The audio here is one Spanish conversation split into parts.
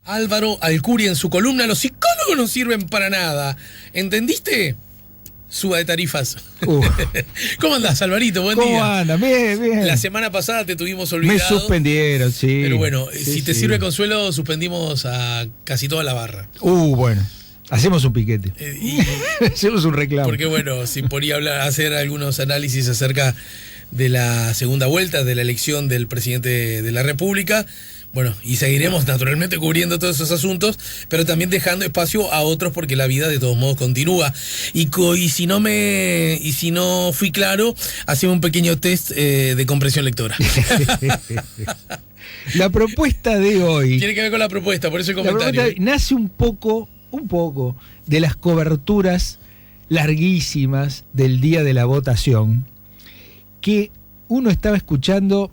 Álvaro Alcuri en su columna "Los psicólogos no sirven para nada". ¿Entendiste? Suba de tarifas. ¿Cómo andás, Alvarito? Buen día. ¿Cómo andas? Bien, bien. La semana pasada te tuvimos olvidado. Me suspendieron, sí. Pero bueno, sí, si te sirve consuelo, suspendimos a casi toda la barra. Bueno. Hacemos un piquete. Hacemos un reclamo. Porque bueno, si podía hacer algunos análisis acerca de la segunda vuelta de la elección del presidente de la República. Bueno, y seguiremos naturalmente cubriendo todos esos asuntos, pero también dejando espacio a otros porque la vida de todos modos continúa. Y si no fui claro, hacemos un pequeño test de comprensión lectora. La propuesta de hoy tiene que ver con la propuesta, por eso el comentario. Nace un poco de las coberturas larguísimas del día de la votación que uno estaba escuchando,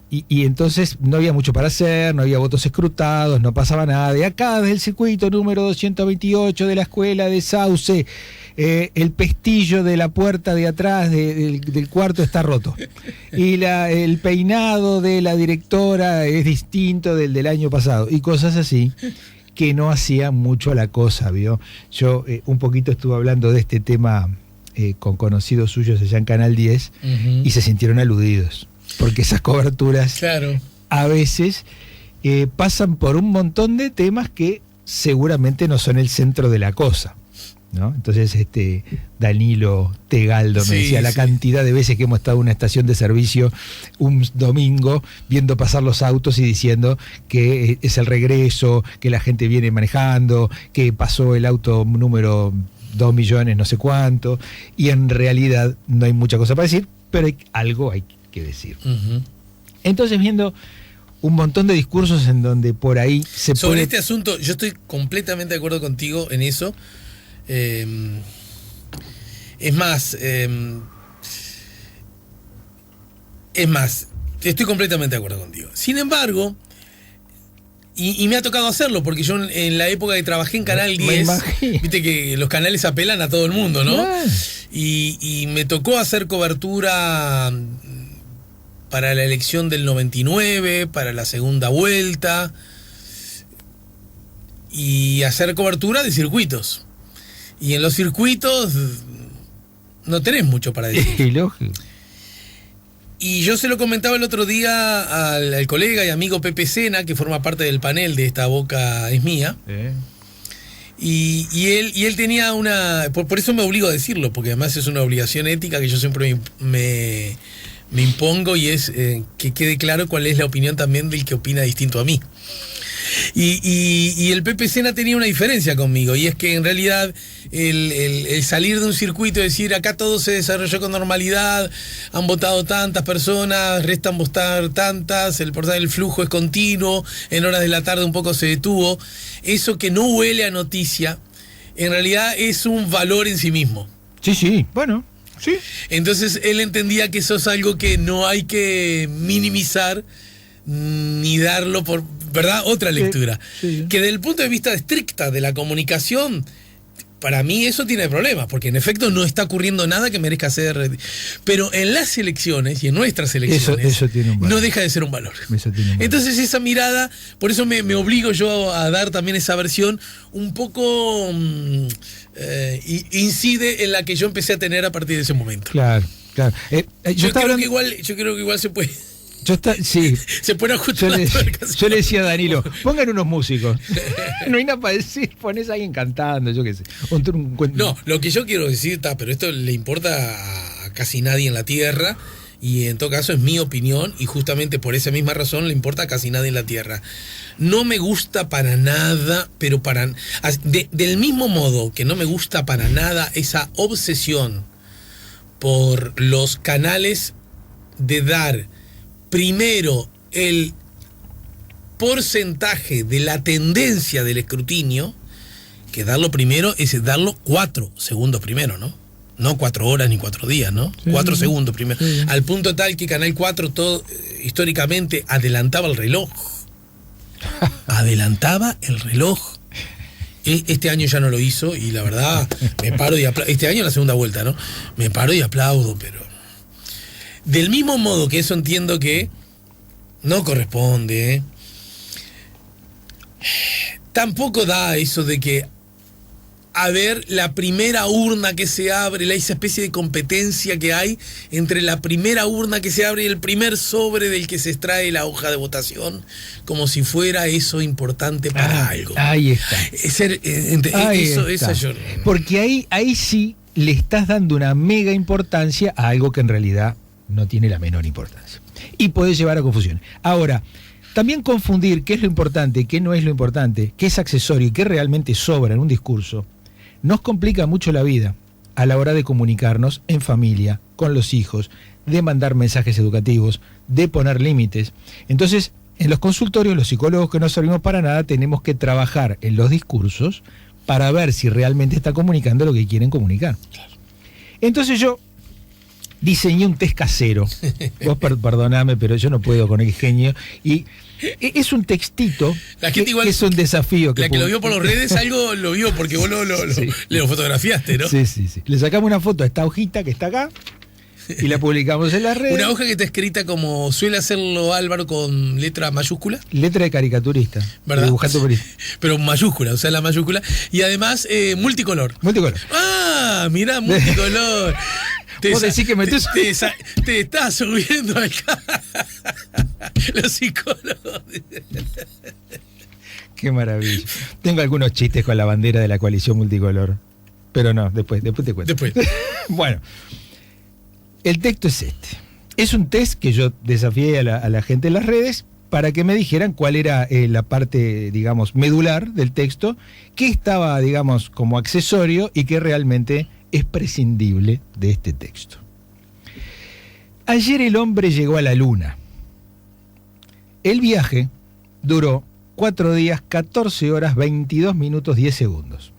y entonces no había mucho para hacer, no había votos escrutados, no pasaba nada. De acá, desde el circuito número 228 de la escuela de Sauce, el pestillo de la puerta de atrás del cuarto está roto. Y el peinado de la directora es distinto del año pasado. Y cosas así que no hacía mucho la cosa, ¿vio? Yo un poquito estuve hablando de este tema con conocidos suyos allá en Canal 10 y se sintieron aludidos. Porque esas coberturas a veces pasan por un montón de temas que seguramente no son el centro de la cosa, ¿no? Entonces Danilo Tegaldo me decía la cantidad de veces que hemos estado en una estación de servicio un domingo viendo pasar los autos y diciendo que es el regreso, que la gente viene manejando, que pasó el auto número 2 millones no sé cuánto, y en realidad no hay mucha cosa para decir, pero algo hay que decir. Entonces, viendo un montón de discursos en donde por ahí sobre este asunto, yo estoy completamente de acuerdo contigo en eso. Es más, estoy completamente de acuerdo contigo. Sin embargo, y me ha tocado hacerlo, porque yo en la época que trabajé en Canal 10, viste que los canales apelan a todo el mundo, ¿no? Y me tocó hacer cobertura para la elección del 99, para la segunda vuelta, y hacer cobertura de circuitos. Y en los circuitos no tenés mucho para decir. Lógico. Y yo se lo comentaba el otro día al colega y amigo Pepe Sena, que forma parte del panel de Esta Boca es Mía. Y él tenía una... Por eso me obligo a decirlo, porque además es una obligación ética que yo siempre me impongo, y es que quede claro cuál es la opinión también del que opina distinto a mí. Y el Pepe Sena tenía una diferencia conmigo, y es que en realidad el salir de un circuito y decir acá todo se desarrolló con normalidad, han votado tantas personas, restan votar tantas, el flujo es continuo, en horas de la tarde un poco se detuvo, eso que no huele a noticia, en realidad es un valor en sí mismo. Sí, bueno. Sí. Entonces él entendía que eso es algo que no hay que minimizar ni darlo por, ¿verdad? Otra lectura. Que desde el punto de vista estricta de la comunicación, para mí eso tiene problemas, porque en efecto no está ocurriendo nada que merezca ser. Pero en las elecciones y en nuestras elecciones eso tiene un valor. No deja de ser un valor. Eso tiene un valor. Entonces esa mirada, por eso me obligo yo a dar también esa versión un poco incide en la que yo empecé a tener a partir de ese momento. Claro. Yo creo que igual se puede. Se puede ajustar. Yo le decía a Danilo, pongan unos músicos. No hay nada para decir, pones a alguien cantando, yo qué sé. No, lo que yo quiero decir, pero esto le importa a casi nadie en la Tierra, y en todo caso es mi opinión, y justamente por esa misma razón le importa a casi nadie en la Tierra. No me gusta para nada, pero del mismo modo que no me gusta para nada esa obsesión por los canales de dar primero el porcentaje de la tendencia del escrutinio, que darlo primero es darlo 4 segundos primero, ¿no? No 4 horas ni 4 días, ¿no? 4 segundos primero. Al punto tal que Canal 4 todo históricamente adelantaba el reloj. Adelantaba el reloj. Este año ya no lo hizo, y la verdad me paro y aplaudo. Este año en la segunda vuelta, ¿no? Me paro y aplaudo, pero del mismo modo que eso entiendo que no corresponde, tampoco da eso de que, a ver, la primera urna que se abre, esa especie de competencia que hay entre la primera urna que se abre y el primer sobre del que se extrae la hoja de votación, como si fuera eso importante para algo. Ahí está. Porque ahí sí le estás dando una mega importancia a algo que en realidad no tiene la menor importancia. Y puede llevar a confusión. Ahora, también confundir qué es lo importante, qué no es lo importante, qué es accesorio y qué realmente sobra en un discurso, nos complica mucho la vida a la hora de comunicarnos en familia, con los hijos, de mandar mensajes educativos, de poner límites. Entonces, en los consultorios, los psicólogos que no servimos para nada, tenemos que trabajar en los discursos para ver si realmente está comunicando lo que quieren comunicar. Claro. Entonces yo diseñé un test casero. Vos perdoname, pero yo no puedo con el genio. Y es un textito que es un desafío. La que lo vio por las redes, algo lo vio, porque vos lo fotografiaste, ¿no? Sí. Le sacamos una foto a esta hojita que está acá y la publicamos en las redes. Una hoja que está escrita como suele hacerlo Álvaro, con letra mayúscula. Letra de caricaturista. ¿Verdad? Dibujante periodista. Pero mayúscula, o sea, la mayúscula. Y además, multicolor. Multicolor. Ah, mirá, multicolor. Vos decís que metés... te estás subiendo acá. Los psicólogos. Qué maravilla. Tengo algunos chistes con la bandera de la coalición multicolor. Pero no, después te cuento. Después. Bueno, el texto es este. Es un test que yo desafié a la gente en las redes para que me dijeran cuál era la parte, digamos, medular del texto, qué estaba, digamos, como accesorio y qué realmente es prescindible de este texto. Ayer el hombre llegó a la luna. El viaje duró 4 días, 14 horas, 22 minutos, 10 segundos.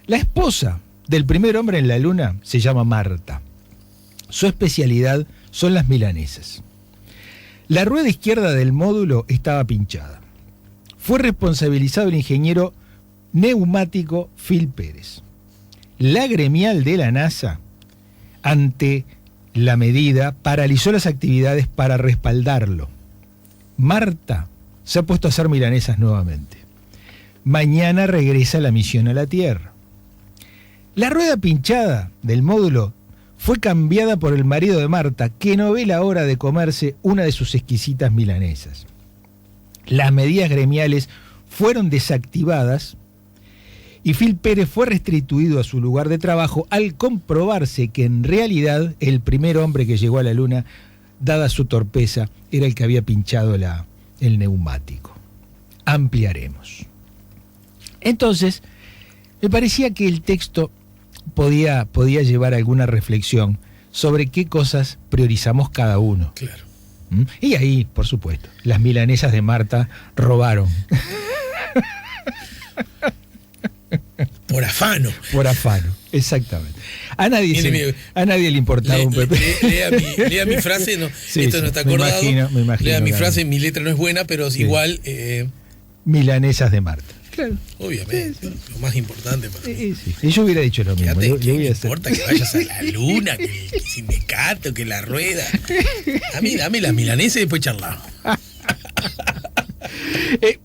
La esposa del primer hombre en la luna se llama Marta. Su especialidad son las milanesas. La rueda izquierda del módulo estaba pinchada. Fue responsabilizado el ingeniero neumático Phil Pérez. La gremial de la NASA, ante la medida, paralizó las actividades para respaldarlo. Marta se ha puesto a hacer milanesas nuevamente. Mañana regresa la misión a la Tierra. La rueda pinchada del módulo fue cambiada por el marido de Marta, que no ve la hora de comerse una de sus exquisitas milanesas. Las medidas gremiales fueron desactivadas y Phil Pérez fue restituido a su lugar de trabajo al comprobarse que en realidad el primer hombre que llegó a la luna, dada su torpeza, era el que había pinchado el neumático. Ampliaremos. Entonces, me parecía que el texto podía llevar alguna reflexión sobre qué cosas priorizamos cada uno. Claro. Y ahí, por supuesto, las milanesas de Marta robaron. Por afano. Por afano, exactamente. A nadie le importaba un pepe. Lea mi frase, no, sí, esto no está acordado. Me imagino, lea mi frase, mi letra no es buena, pero sí. Igual... milanesas de Marta. Claro. Obviamente, sí. Lo más importante para mí. Sí. Y yo hubiera dicho lo mismo. ¿Qué me importa que vayas a la luna, que el sindicato, que la rueda? A mí dame las milanesas y después charlamos.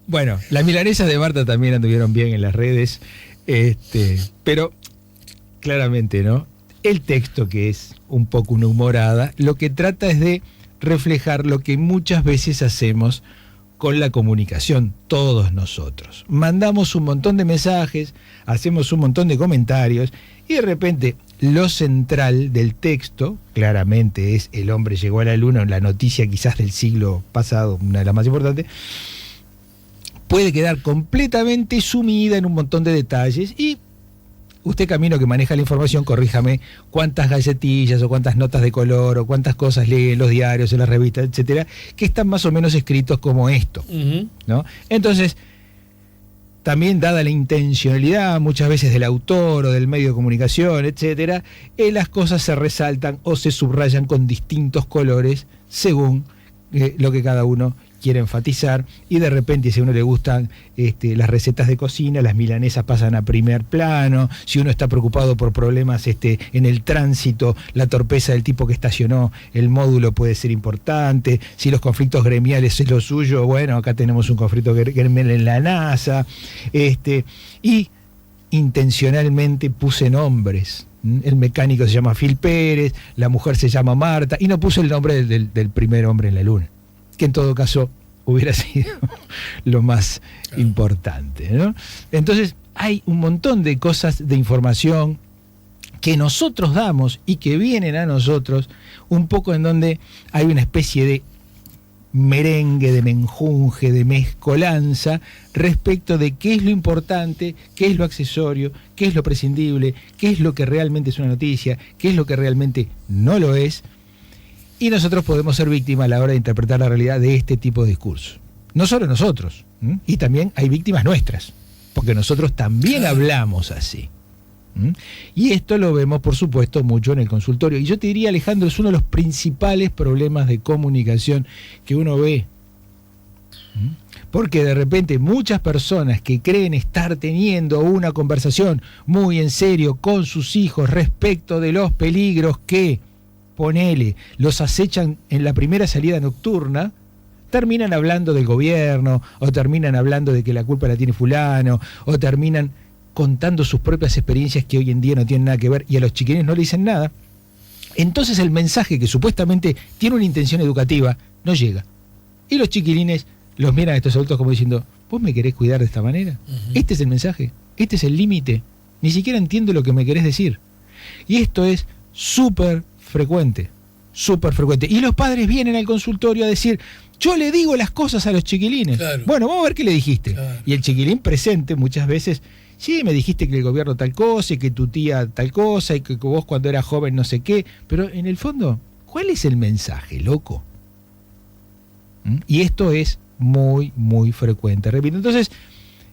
Bueno, las milanesas de Marta también anduvieron bien en las redes, pero claramente, ¿no? El texto, que es un poco una humorada, lo que trata es de reflejar lo que muchas veces hacemos con la comunicación, todos nosotros. Mandamos un montón de mensajes, hacemos un montón de comentarios y de repente lo central del texto, claramente es el hombre llegó a la luna, la noticia quizás del siglo pasado, una de las más importantes, puede quedar completamente sumida en un montón de detalles y usted, Camino, que maneja la información, corríjame cuántas galletillas o cuántas notas de color o cuántas cosas lee en los diarios, en las revistas, etcétera, que están más o menos escritos como esto, ¿no? Entonces, también dada la intencionalidad muchas veces del autor o del medio de comunicación, etcétera, las cosas se resaltan o se subrayan con distintos colores según lo que cada uno quiere enfatizar, y de repente si a uno le gustan las recetas de cocina, las milanesas pasan a primer plano. Si uno está preocupado por problemas en el tránsito, la torpeza del tipo que estacionó el módulo puede ser importante. Si los conflictos gremiales es lo suyo, bueno, acá tenemos un conflicto gremial en la NASA. Y intencionalmente puse nombres. El mecánico se llama Phil Pérez, la mujer se llama Marta, y no puse el nombre del primer hombre en la luna, que en todo caso hubiera sido lo más importante, ¿no? Entonces hay un montón de cosas, de información que nosotros damos y que vienen a nosotros, un poco en donde hay una especie de merengue, de menjunje, de mezcolanza respecto de qué es lo importante, qué es lo accesorio, qué es lo prescindible, qué es lo que realmente es una noticia, qué es lo que realmente no lo es, y nosotros podemos ser víctimas a la hora de interpretar la realidad de este tipo de discursos. No solo nosotros, y también hay víctimas nuestras, porque nosotros también hablamos así. Y esto lo vemos, por supuesto, mucho en el consultorio. Y yo te diría, Alejandro, es uno de los principales problemas de comunicación que uno ve. Porque de repente muchas personas que creen estar teniendo una conversación muy en serio con sus hijos respecto de los peligros que, ponele, los acechan en la primera salida nocturna, terminan hablando del gobierno, o terminan hablando de que la culpa la tiene fulano, o terminan contando sus propias experiencias que hoy en día no tienen nada que ver, y a los chiquilines no le dicen nada. Entonces el mensaje, que supuestamente tiene una intención educativa, no llega. Y los chiquilines los miran a estos adultos como diciendo, ¿vos me querés cuidar de esta manera? Este es el mensaje, este es el límite. Ni siquiera entiendo lo que me querés decir. Y esto es súper frecuente, súper frecuente. Y los padres vienen al consultorio a decir, yo le digo las cosas a los chiquilines. Claro. Bueno, vamos a ver qué le dijiste. Claro. Y el chiquilín presente muchas veces, sí, me dijiste que el gobierno tal cosa, y que tu tía tal cosa, y que vos cuando eras joven no sé qué, pero en el fondo, ¿cuál es el mensaje, loco? Y esto es muy, muy frecuente. Repito, entonces,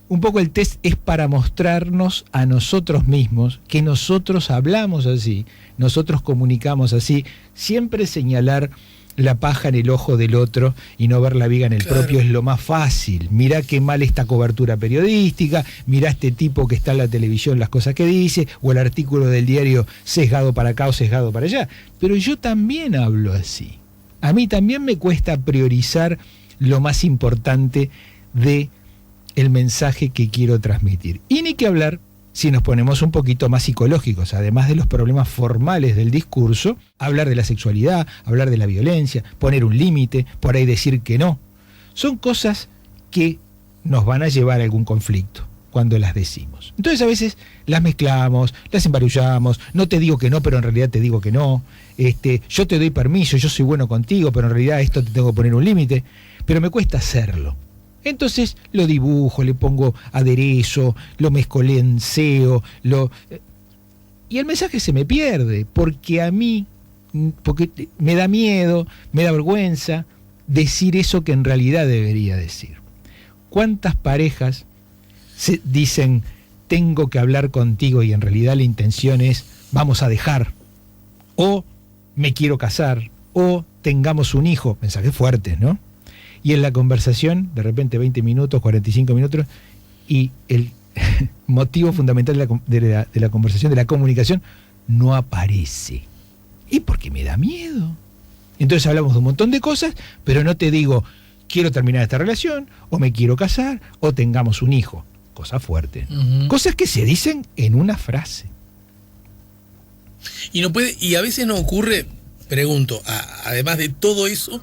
un poco el test es para mostrarnos a nosotros mismos que nosotros hablamos así, nosotros comunicamos así, siempre señalar la paja en el ojo del otro y no ver la viga en el propio es lo más fácil. Mirá qué mal esta cobertura periodística, mirá este tipo que está en la televisión, las cosas que dice, o el artículo del diario sesgado para acá o sesgado para allá. Pero yo también hablo así. A mí también me cuesta priorizar lo más importante de el mensaje que quiero transmitir. Y ni que hablar si nos ponemos un poquito más psicológicos, además de los problemas formales del discurso, hablar de la sexualidad, hablar de la violencia, poner un límite, por ahí decir que no. Son cosas que nos van a llevar a algún conflicto cuando las decimos. Entonces a veces las mezclamos, las embarullamos, no te digo que no, pero en realidad te digo que no. Yo te doy permiso, yo soy bueno contigo, pero en realidad esto te tengo que poner un límite, pero me cuesta hacerlo. Entonces lo dibujo, le pongo aderezo, lo mezcolenceo, y el mensaje se me pierde, porque me da miedo, me da vergüenza decir eso que en realidad debería decir. ¿Cuántas parejas se dicen, tengo que hablar contigo, y en realidad la intención es, vamos a dejar, o me quiero casar, o tengamos un hijo? Mensajes fuertes, ¿no? Y en la conversación, de repente 20 minutos, 45 minutos, y el motivo fundamental de la conversación, de la comunicación, no aparece. Y porque me da miedo. Entonces hablamos de un montón de cosas, pero no te digo, quiero terminar esta relación, o me quiero casar, o tengamos un hijo. Cosas fuertes, ¿no? Cosas que se dicen en una frase. Y a veces no ocurre, pregunto, además de todo eso,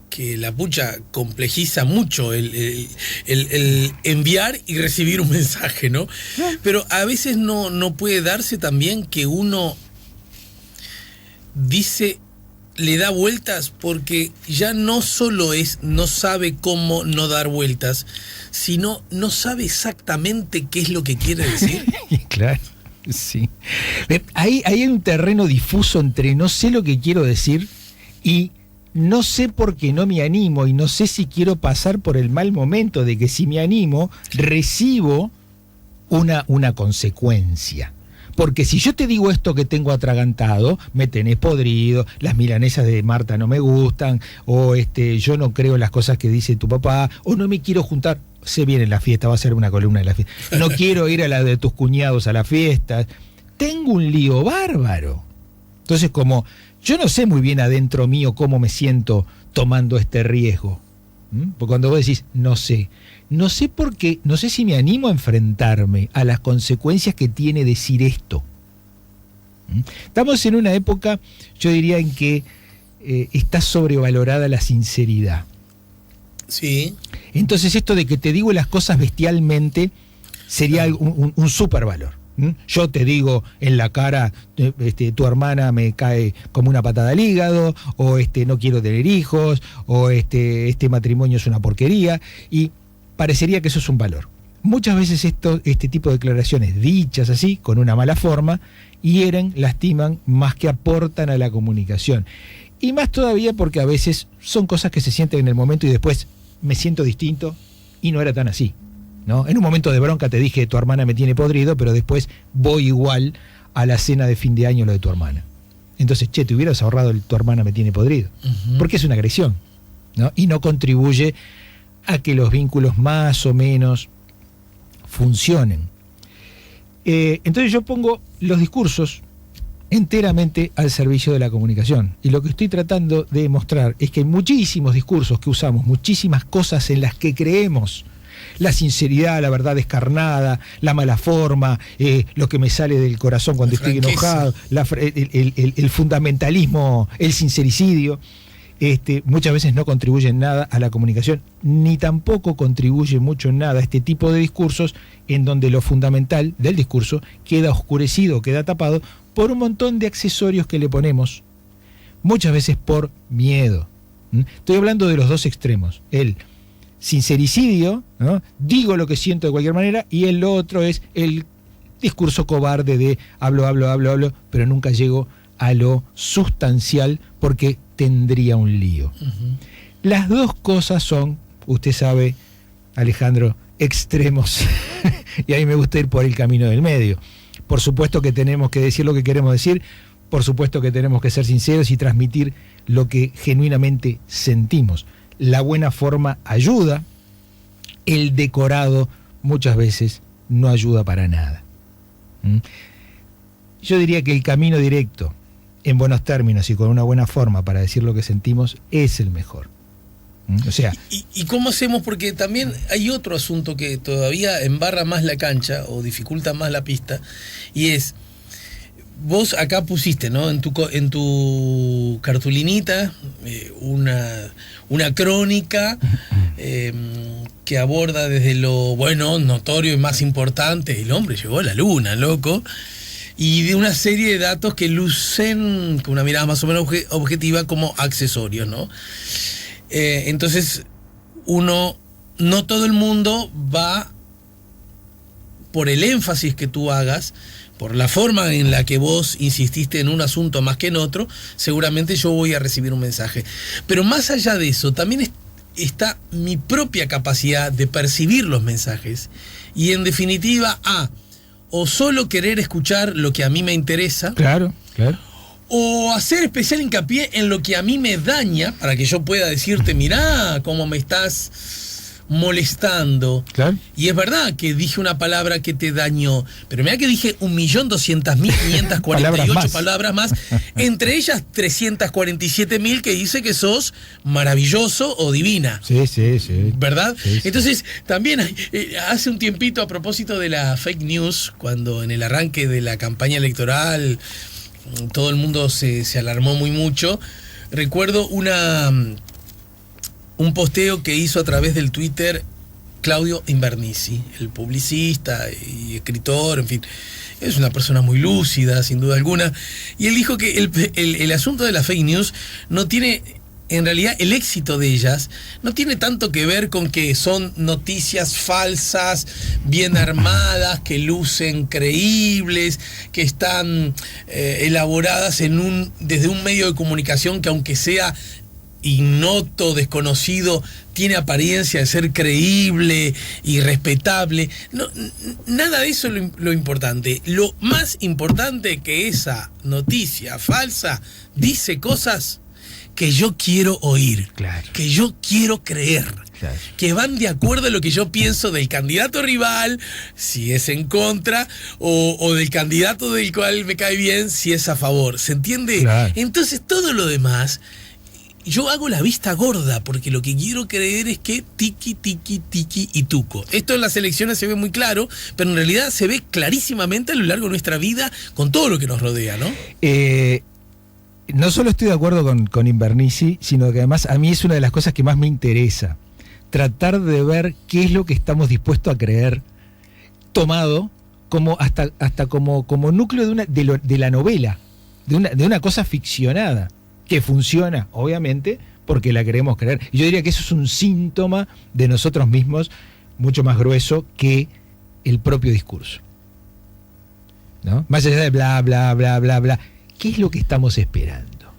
que la pucha complejiza mucho el enviar y recibir un mensaje, ¿no? Pero a veces no puede darse también que uno dice, le da vueltas, porque ya no solo no sabe cómo no dar vueltas, sino no sabe exactamente qué es lo que quiere decir. Claro, sí. Ahí hay un terreno difuso entre no sé lo que quiero decir y no sé por qué no me animo, y no sé si quiero pasar por el mal momento de que si me animo recibo una consecuencia. Porque si yo te digo esto que tengo atragantado, me tenés podrido, las milanesas de Marta no me gustan, o yo no creo en las cosas que dice tu papá, o no me quiero juntar, se viene la fiesta, va a ser una columna de la fiesta, no quiero ir a la de tus cuñados a la fiesta, tengo un lío bárbaro. Entonces, como yo no sé muy bien adentro mío cómo me siento tomando este riesgo, porque cuando vos decís, no sé porque, no sé si me animo a enfrentarme a las consecuencias que tiene decir esto. Estamos en una época, yo diría, en que está sobrevalorada la sinceridad. Sí. Entonces esto de que te digo las cosas bestialmente sería un supervalor. Yo te digo en la cara, tu hermana me cae como una patada al hígado, o no quiero tener hijos, o este matrimonio es una porquería, y parecería que eso es un valor. Muchas veces este tipo de declaraciones dichas así, con una mala forma, hieren, lastiman, más que aportan a la comunicación. Y más todavía porque a veces son cosas que se sienten en el momento y después me siento distinto y no era tan así, ¿no? En un momento de bronca te dije, tu hermana me tiene podrido, pero después voy igual a la cena de fin de año lo de tu hermana. Entonces, te hubieras ahorrado tu hermana me tiene podrido. Porque es una agresión, ¿no? Y no contribuye a que los vínculos más o menos funcionen. Entonces yo pongo los discursos enteramente al servicio de la comunicación. Y lo que estoy tratando de mostrar es que hay muchísimos discursos que usamos, muchísimas cosas en las que creemos. La sinceridad, la verdad descarnada, la mala forma, lo que me sale del corazón cuando estoy enojado, el fundamentalismo, el sincericidio. Muchas veces no contribuyen nada a la comunicación, ni tampoco contribuye mucho en nada a este tipo de discursos en donde lo fundamental del discurso queda oscurecido, queda tapado por un montón de accesorios que le ponemos, muchas veces por miedo. Estoy hablando de los dos extremos, el sincericidio, ¿no? Digo lo que siento de cualquier manera, y el otro es el discurso cobarde de hablo, pero nunca llego a lo sustancial porque tendría un lío. Las dos cosas son, usted sabe, Alejandro, extremos, y a mí me gusta ir por el camino del medio. Por supuesto que tenemos que decir lo que queremos decir, por supuesto que tenemos que ser sinceros y transmitir lo que genuinamente sentimos. La buena forma ayuda, el decorado muchas veces no ayuda para nada. Yo diría que el camino directo, en buenos términos y con una buena forma para decir lo que sentimos, es el mejor. O sea, ¿Y cómo hacemos? Porque también hay otro asunto que todavía embarra más la cancha o dificulta más la pista, y es, vos acá pusiste, ¿no?, en tu cartulinita una crónica que aborda desde lo bueno, notorio y más importante, el hombre llegó a la luna, loco, y de una serie de datos que lucen con una mirada más o menos objetiva como accesorios, ¿no? Entonces, no todo el mundo va por el énfasis que tú hagas, por la forma en la que vos insististe en un asunto más que en otro, seguramente yo voy a recibir un mensaje. Pero más allá de eso, también está mi propia capacidad de percibir los mensajes y, en definitiva, o solo querer escuchar lo que a mí me interesa. Claro. O hacer especial hincapié en lo que a mí me daña, para que yo pueda decirte, mirá cómo me estás molestando. Claro. Y es verdad que dije una palabra que te dañó, pero mirá que dije 1.200.548 palabras más, entre ellas 347.000 que dice que sos maravilloso o divina. Sí. ¿Verdad? Sí. Entonces, también hace un tiempito, a propósito de la fake news, cuando en el arranque de la campaña electoral todo el mundo se alarmó muy mucho, recuerdo un posteo que hizo a través del Twitter Claudio Invernici, el publicista y escritor, en fin, es una persona muy lúcida, sin duda alguna, y él dijo que el asunto de las fake news no tiene, en realidad el éxito de ellas no tiene tanto que ver con que son noticias falsas, bien armadas, que lucen creíbles, que están elaboradas desde un medio de comunicación que, aunque sea ignoto, desconocido, tiene apariencia de ser creíble y respetable. No, nada de eso es lo importante. Lo más importante es que esa noticia falsa dice cosas que yo quiero oír, Claro. que yo quiero creer, Claro. que van de acuerdo a lo que yo pienso del candidato rival, si es en contra, o del candidato del cual me cae bien, si es a favor. ¿Se entiende? Claro. Entonces todo lo demás, yo hago la vista gorda, porque lo que quiero creer es que tiki, tiki, tiki y tuco. Esto en las elecciones se ve muy claro, pero en realidad se ve clarísimamente a lo largo de nuestra vida con todo lo que nos rodea, ¿no? No solo estoy de acuerdo con Invernizzi, sino que además a mí es una de las cosas que más me interesa. Tratar de ver qué es lo que estamos dispuestos a creer, tomado como hasta como núcleo de la novela, de una cosa ficcionada, que funciona, obviamente, porque la queremos creer. Y yo diría que eso es un síntoma de nosotros mismos mucho más grueso que el propio discurso, ¿no? Más allá de bla, bla, bla, bla, bla. ¿Qué es lo que estamos esperando?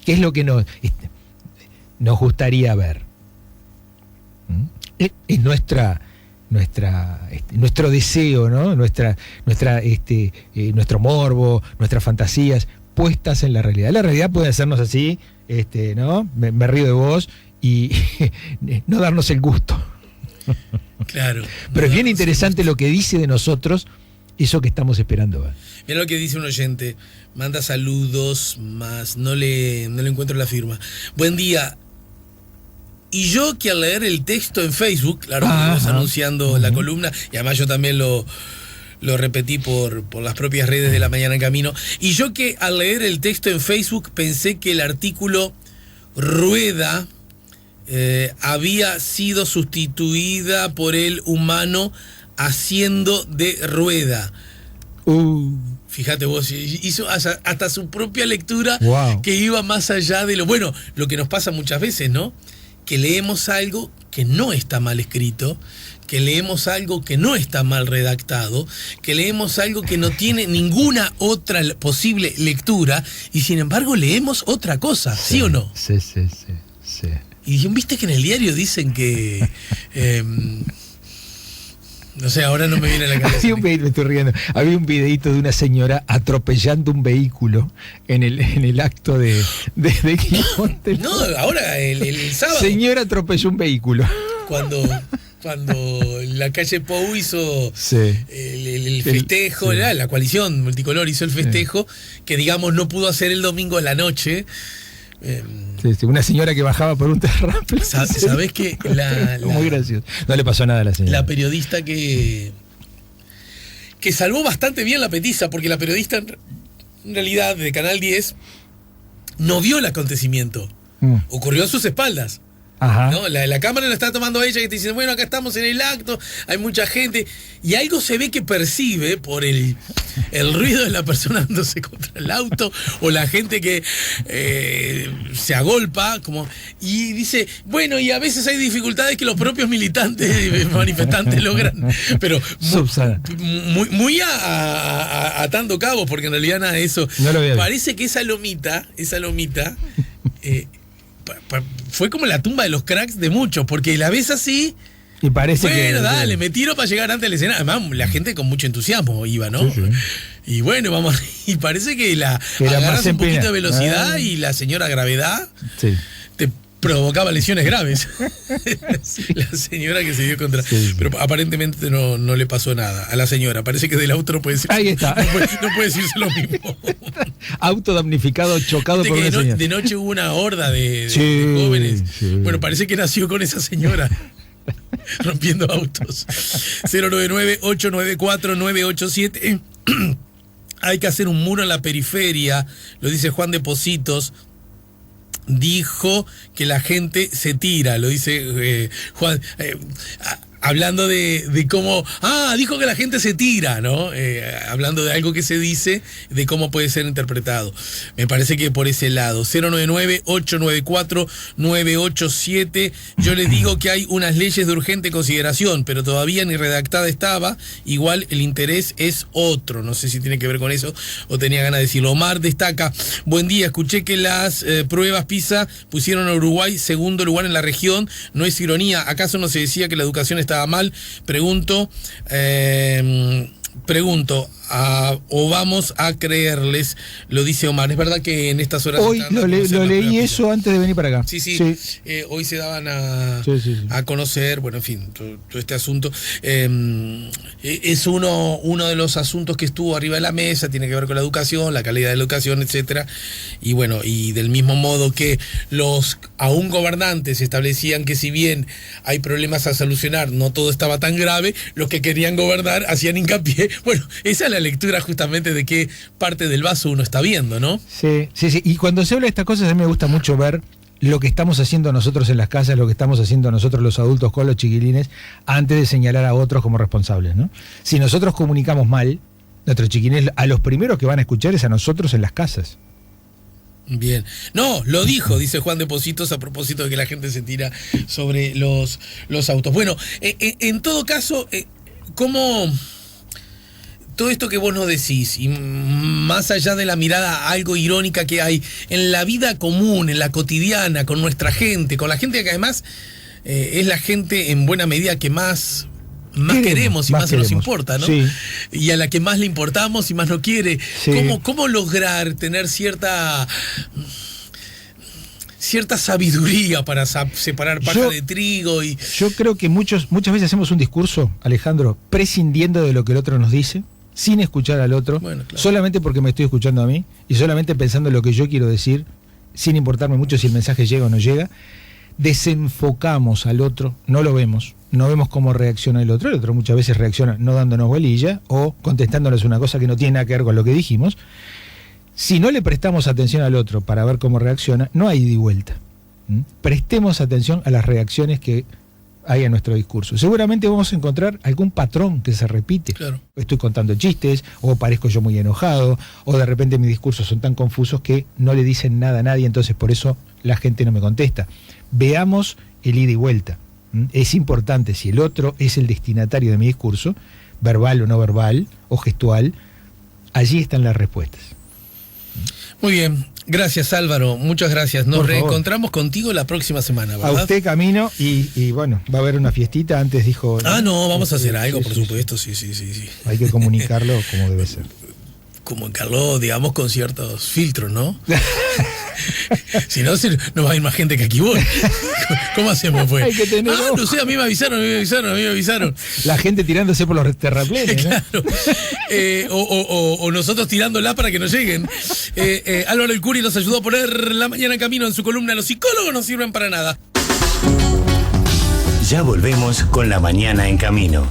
¿Qué es lo que nos gustaría ver? Es nuestro deseo, ¿no? Nuestro morbo, nuestras fantasías puestas en la realidad. La realidad puede hacernos así, ¿no? Me río de vos y no darnos el gusto. Claro. Pero es bien interesante lo que dice de nosotros eso que estamos esperando ver. Mira lo que dice un oyente, manda saludos, más no le encuentro la firma. Buen día. Y yo que al leer el texto en Facebook, claro, estamos anunciando la columna, y además yo también lo repetí por las propias redes de La Mañana en Camino, y yo que al leer el texto en Facebook pensé que el artículo Rueda había sido sustituida por el humano haciendo de rueda. Fíjate vos, hizo hasta su propia lectura. Wow. Que iba más allá de lo que nos pasa muchas veces, ¿no? Que leemos algo que no está mal escrito, que leemos algo que no está mal redactado, que leemos algo que no tiene ninguna otra posible lectura, y sin embargo leemos otra cosa, ¿sí o no? Sí. Y viste que en el diario dicen que... no sé, ahora no me viene a la cabeza. Me estoy riendo. Había un videíto de una señora atropellando un vehículo en el acto de Quijote. No, ahora el sábado. Señora atropelló un vehículo. Cuando la calle Pou hizo Sí. el festejo, Sí. la coalición multicolor hizo el festejo, que digamos no pudo hacer el domingo a la noche. Sí, una señora que bajaba por un terraplén. ¿Sabés qué? Muy gracioso. No le pasó nada a la señora. La periodista que salvó bastante bien la petiza, porque la periodista en realidad de Canal 10 no vio el acontecimiento. Ocurrió a sus espaldas. Ajá. ¿No? La cámara la está tomando ella, que te dice, bueno, acá estamos en el acto, hay mucha gente, y algo se ve que percibe por el ruido de la persona dándose contra el auto, o la gente que se agolpa, y dice, bueno, y a veces hay dificultades que los propios militantes, manifestantes logran, pero muy atando cabos, porque en realidad nada de eso. No lo parece que esa lomita fue como la tumba de los cracks de muchos, porque la ves así y parece bueno, dale, me tiro para llegar antes de la escena. Además, la gente con mucho entusiasmo iba, ¿no? Sí. Y bueno, vamos, y parece que agarras un poquito de velocidad y la señora gravedad te provocaba lesiones graves. La señora que se dio contra... Sí. Pero aparentemente no le pasó nada a la señora. Parece que del auto no puede decir... Ahí está. No puede decirse lo mismo. Auto damnificado, chocado por una señora. De noche hubo una horda de jóvenes. Sí. Bueno, parece que nació con esa señora. Rompiendo autos. 099-894-987. Hay que hacer un muro en la periferia, lo dice Juan de Positos. Dijo que la gente se tira, lo dice Juan. hablando de cómo, dijo que la gente se tira, ¿no? Hablando de algo que se dice, de cómo puede ser interpretado. Me parece que por ese lado. 099-894-987. Yo les digo que hay unas leyes de urgente consideración, pero todavía ni redactada estaba. Igual el interés es otro. No sé si tiene que ver con eso o tenía ganas de decirlo. Omar destaca, buen día, escuché que las pruebas PISA pusieron a Uruguay segundo lugar en la región. No es ironía, ¿acaso no se decía que la educación estaba mal? Pregunto, o vamos a creerles, lo dice Omar. Es verdad que en estas horas... Hoy lo leí eso antes de venir para acá. Sí. Hoy se daban a conocer, bueno, en fin, todo este asunto. Es uno de los asuntos que estuvo arriba de la mesa, tiene que ver con la educación, la calidad de la educación, etcétera. Y bueno, y del mismo modo que los aún gobernantes establecían que si bien hay problemas a solucionar, no todo estaba tan grave, los que querían gobernar hacían hincapié. Bueno, esa es la lectura justamente de qué parte del vaso uno está viendo, ¿no? Sí. Y cuando se habla de estas cosas, a mí me gusta mucho ver lo que estamos haciendo nosotros en las casas, lo que estamos haciendo nosotros los adultos con los chiquilines, antes de señalar a otros como responsables, ¿no? Si nosotros comunicamos mal, nuestros chiquilines, a los primeros que van a escuchar es a nosotros en las casas. Bien. No, lo dice Juan de Positos a propósito de que la gente se tira sobre los autos. Bueno, en todo caso, ¿cómo...? Todo esto que vos nos decís, y más allá de la mirada algo irónica que hay en la vida común, en la cotidiana, con nuestra gente, con la gente que además es la gente en buena medida que más queremos y más nos importa, ¿no? Sí. Y a la que más le importamos y más nos quiere. Sí. ¿Cómo lograr tener cierta sabiduría para separar paja de trigo? Yo creo que muchas veces hacemos un discurso, Alejandro, prescindiendo de lo que el otro nos dice, sin escuchar al otro, bueno, claro, solamente porque me estoy escuchando a mí y solamente pensando en lo que yo quiero decir, sin importarme mucho si el mensaje llega o no llega. Desenfocamos al otro, no lo vemos, no vemos cómo reacciona el otro muchas veces reacciona no dándonos bolilla o contestándonos una cosa que no tiene nada que ver con lo que dijimos. Si no le prestamos atención al otro para ver cómo reacciona, no hay ida y vuelta. Prestemos atención a las reacciones que hay en nuestro discurso. Seguramente vamos a encontrar algún patrón que se repite. Claro. Estoy contando chistes, o parezco yo muy enojado, o de repente mis discursos son tan confusos que no le dicen nada a nadie, entonces por eso la gente no me contesta. Veamos el ida y vuelta. Es importante, si el otro es el destinatario de mi discurso, verbal o no verbal, o gestual, allí están las respuestas. Muy bien, gracias Álvaro, muchas gracias. Nos reencontramos contigo la próxima semana, ¿verdad? A usted camino y bueno, va a haber una fiestita, antes dijo... No, vamos a hacer algo, por supuesto, sí. Hay que comunicarlo como debe ser. Comunicarlo, digamos, con ciertos filtros, ¿no? Si no, no va a ir más gente que aquí voy. ¿Cómo hacemos, pues? Hay que tener no sé, a mí me avisaron. La gente tirándose por los terraplenes, ¿no? Claro. O nosotros tirándola para que nos lleguen. Álvaro El Curi nos ayudó a poner La Mañana en Camino en su columna Los psicólogos no sirven para nada. Ya volvemos con La Mañana en Camino.